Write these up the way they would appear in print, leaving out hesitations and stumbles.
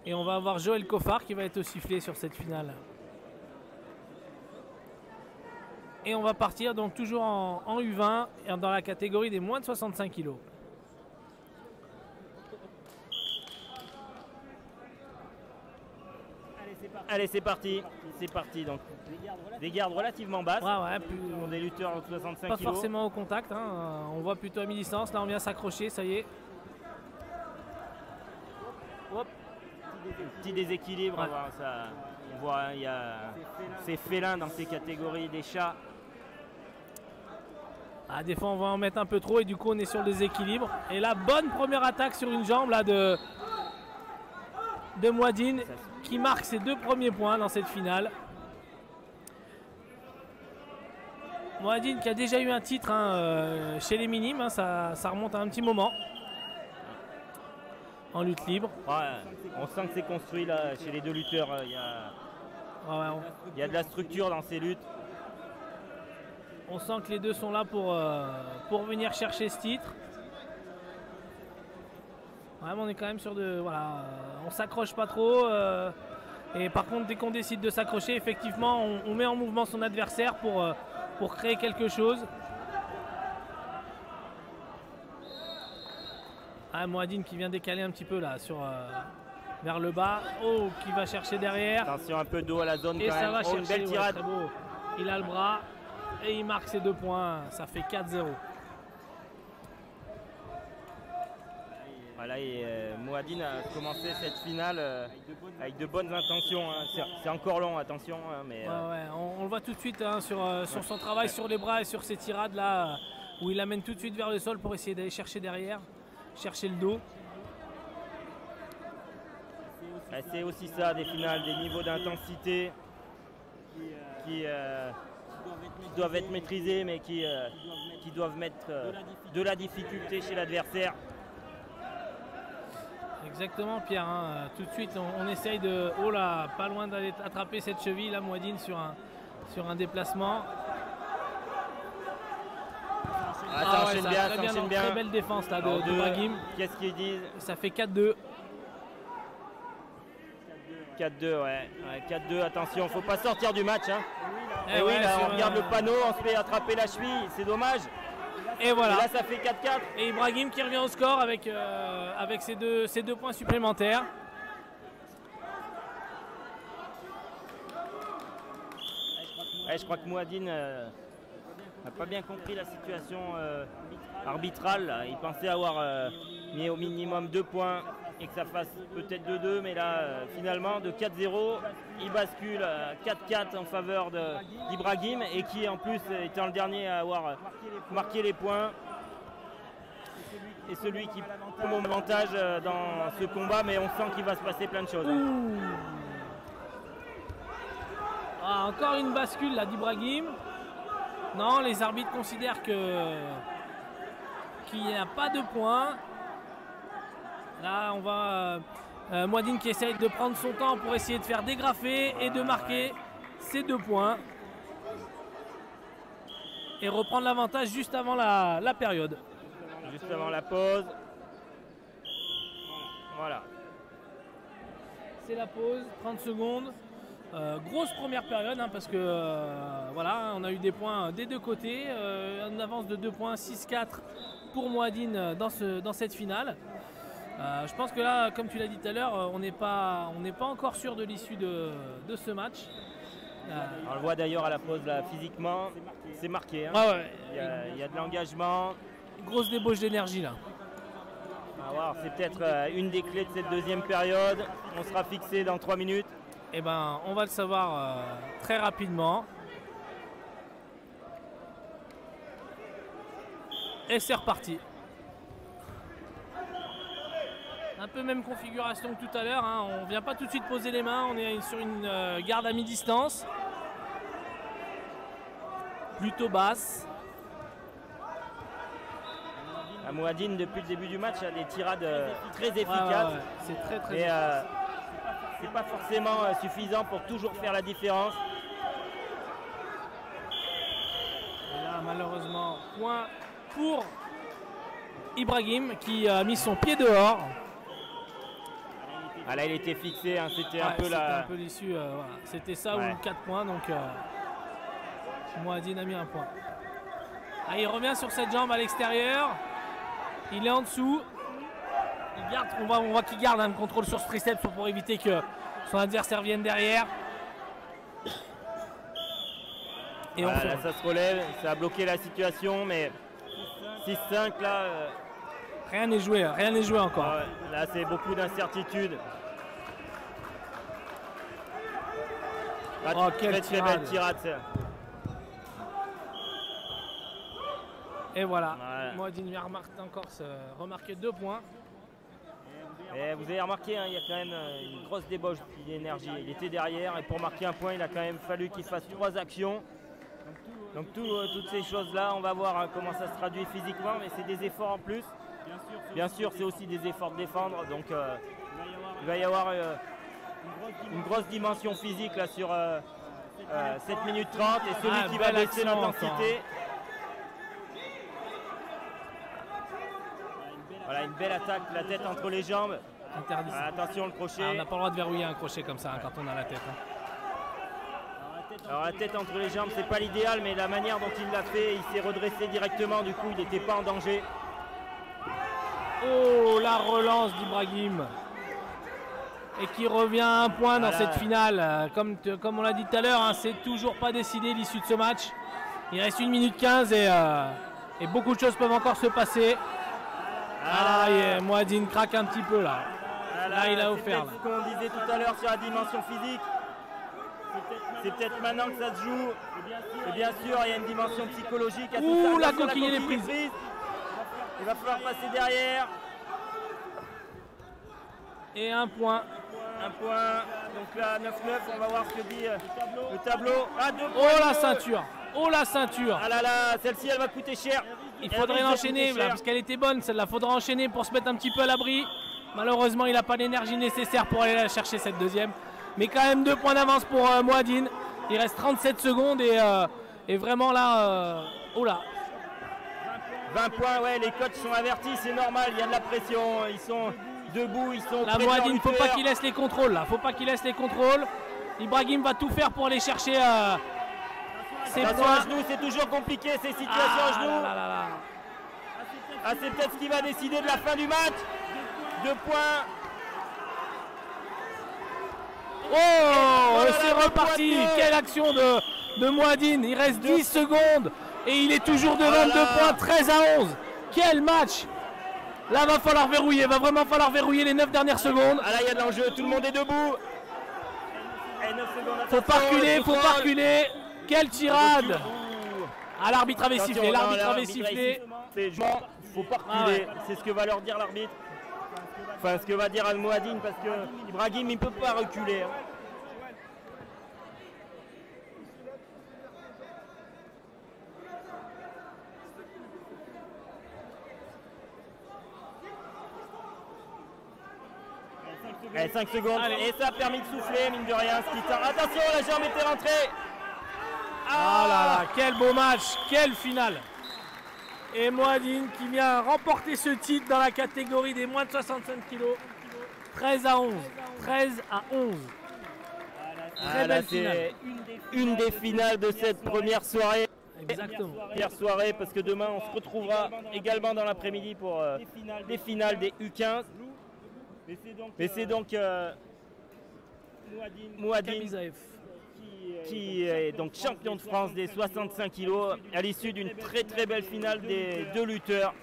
Et on va avoir Joël Coffard qui va être au sifflet sur cette finale. Et on va partir donc toujours en U20 et dans la catégorie des moins de 65 kg. Allez, c'est parti. C'est parti. Donc, des gardes relativement basses. Ouais, pour des lutteurs de 65 kg. Pas forcément au contact. Hein. On voit plutôt à mi-distance. Là, on vient s'accrocher. Ça y est. Hop. Petit déséquilibre. Ouais. On voit, il y a ces félins dans ces catégories des chats. Ah, des fois, on va en mettre un peu trop et du coup, on est sur le déséquilibre. Et la bonne première attaque sur une jambe là de Mouadine qui marque ses 2 premiers points dans cette finale. Mouadine qui a déjà eu un titre chez les minimes, hein, ça remonte à un petit moment en lutte libre. Ouais, on sent que c'est construit là chez les deux lutteurs. Il y a de la structure dans ces luttes. On sent que les deux sont là pour venir chercher ce titre. Vraiment, on est quand même sur de... Voilà, on s'accroche pas trop. Et par contre, dès qu'on décide de s'accrocher, effectivement, on met en mouvement son adversaire pour créer quelque chose. Ah, Mouadine qui vient décaler un petit peu là, vers le bas. Oh, qui va chercher derrière. Attention, un peu d'eau à la zone et quand ça même. va chercher, une belle tirade. Très beau. Il a le bras et il marque ses 2 points. Ça fait 4-0. Voilà, et Mouadine a commencé cette finale avec de bonnes intentions. Hein. C'est encore long, attention. Hein, mais, ouais, on le voit tout de suite hein, sur son travail sur les bras et sur ses tirades là, où il amène tout de suite vers le sol pour essayer d'aller chercher derrière, chercher le dos. C'est aussi ça, des finales, des niveaux d'intensité qui doivent être maîtrisés, mais qui doivent mettre de la difficulté chez l'adversaire. Exactement, Pierre. Hein. Tout de suite, on essaye de... Oh là, pas loin d'aller attraper cette cheville, là, Mouadine, sur un déplacement. Ça enchaîne bien, ça enchaîne bien. Très belle défense là, de Brahim. Qu'est-ce qu'ils disent? Ça fait 4-2. 4-2, ouais. 4-2, attention, faut pas sortir du match. Hein. Et oui, là, on regarde le panneau, on se fait attraper la cheville, c'est dommage. Et voilà. Et là, ça fait 4-4. Et Ibrahim qui revient au score avec ses deux points supplémentaires. Ouais, je crois que Mouadine n'a pas bien compris la situation arbitrale. Là. Il pensait avoir mis au minimum 2 points et que ça fasse peut-être 2-2. Mais là, finalement, de 4-0, il bascule 4-4 en faveur d'Ibrahim et qui, en plus, étant le dernier à avoir marqué les points, est celui qui prend l'avantage dans ce combat. Mais on sent qu'il va se passer plein de choses. Ah, encore une bascule là d'Ibrahim. Non, les arbitres considèrent qu'il n'y a pas de points. Là, on va Mouadine qui essaye de prendre son temps pour essayer de faire dégrafer et de marquer ses 2 points. Et reprendre l'avantage juste avant la période. Juste avant la pause. Voilà. C'est la pause, 30 secondes. Grosse première période hein, parce que voilà, on a eu des points des deux côtés, une avance de 2 points, 6-4 pour Mouadine dans cette finale. Je pense que là, comme tu l'as dit tout à l'heure, on n'est pas encore sûr de l'issue de ce match. On le voit d'ailleurs à la pause là, physiquement, c'est marqué. Hein. Ouais. Il y a de l'engagement. Grosse débauche d'énergie là. C'est peut-être une des clés de cette deuxième période. On sera fixé dans 3 minutes. Eh ben, on va le savoir très rapidement. Et c'est reparti. Un peu même configuration que tout à l'heure. Hein. On ne vient pas tout de suite poser les mains. On est sur une garde à mi-distance. Plutôt basse. Mouadine, depuis le début du match, a des tirades très efficaces. C'est très efficace. C'est pas forcément suffisant pour toujours faire la différence. Et là, malheureusement, point pour Ibrahim qui a mis son pied dehors. Ah là, il était fixé, hein, c'était Ouais, un peu c'était la... un peu l'issue. Voilà. C'était ça Ouais. ou 4 points. Donc Mouadine a mis un point. Ah, il revient sur cette jambe à l'extérieur. Il est en dessous. Il garde, on voit qu'il garde un contrôle sur ce triceps pour éviter que son adversaire vienne derrière. Et Voilà, on là, ça se relève, ça a bloqué la situation, mais 6-5 là, rien n'est joué encore. ouais, là c'est beaucoup d'incertitudes. Oh, quelle très belle tirade. tirade. Ça. Et voilà, Ouais. Mouadine vient remarquer 2 points. Et vous avez remarqué, hein, il y a quand même une grosse débauche d'énergie. Il était derrière et pour marquer un point, il a quand même fallu qu'il fasse 3 actions. Donc toutes ces choses-là, on va voir hein, comment ça se traduit physiquement, mais c'est des efforts en plus. Bien sûr, c'est aussi des efforts de défendre, donc il va y avoir une grosse dimension physique là sur 7 minutes 30 et celui qui va baisser l'intensité. Voilà, une belle attaque, la tête entre les jambes. Interdit. Attention le crochet. On n'a pas le droit de verrouiller un crochet comme ça quand on a la tête. Alors la tête entre les jambes, c'est pas l'idéal, mais la manière dont il l'a fait, il s'est redressé directement, du coup il n'était pas en danger. Oh, la relance d'Ibrahim. Et qui revient à un point dans cette finale. Comme on l'a dit tout à l'heure, hein, c'est toujours pas décidé l'issue de ce match. Il reste 1 minute 15 et beaucoup de choses peuvent encore se passer. Mouadine craque un petit peu là. Là, il a offert. C'est ce qu'on disait tout à l'heure sur la dimension physique. C'est peut-être maintenant que ça se joue. Et bien sûr, il y a une dimension psychologique. Ouh, la coquille est prise. Il va falloir passer derrière. Et un point. Un point. Donc là, 9-9, on va voir ce que dit le tableau. Ah, 2 points. Oh la ceinture. Oh la ceinture. Ah là là, celle-ci, elle va coûter cher. Il faudrait l'enchaîner parce qu'elle était bonne, celle-là. Il faudra enchaîner pour se mettre un petit peu à l'abri. Malheureusement, il n'a pas l'énergie nécessaire pour aller la chercher cette deuxième. Mais quand même 2 points d'avance pour Mouadine. Il reste 37 secondes et vraiment là, oh là. 20 points, ouais, les coachs sont avertis, c'est normal, il y a de la pression, ils sont debout, ils sont la Mouadine, il ne faut pas qu'il laisse les contrôles là, faut pas qu'il laisse les contrôles. Ibrahim va tout faire pour aller chercher ses points. À genoux, c'est toujours compliqué ces situations à genoux. Ah, c'est peut-être ce qui va décider de la fin du match. 2 points. Oh, c'est reparti. Quelle action de Mouadine. Il reste 10 secondes et il est toujours devant 22 points, 13 à 11. Quel match. Là, va falloir verrouiller, va vraiment falloir verrouiller les 9 dernières secondes. Ah là, il y a de l'enjeu, tout le monde est debout. Faut pas reculer, faut pas reculer. Quelle tirade. Ah, l'arbitre avait sifflé, l'arbitre avait sifflé. Il faut pas reculer, c'est ce que va leur dire l'arbitre. Enfin, ce que va dire Al-Mouadine, parce que Ibrahim, il ne peut pas reculer. Hein. Allez, 5 secondes. Allez. Et ça a permis de souffler, mine de rien. Attention, la jambe était rentrée. Ah là là, quel beau match, quelle finale. Et Mouadine qui vient remporter ce titre dans la catégorie des moins de 65 kg. 13 à 11. 13 à 11. Très belle finale. Une des finales de cette première soirée. Exactement. Première soirée, parce que demain on se retrouvera également dans l'après-midi pour les finales des U15. Mais c'est donc Mouadine qui est donc champion de France des 65 kg à l'issue d'une très très belle finale des 2 lutteurs.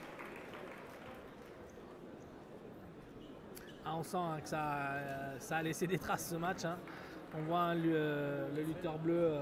Ah, on sent hein, que ça a laissé des traces ce match. Hein. On voit hein, le lutteur bleu.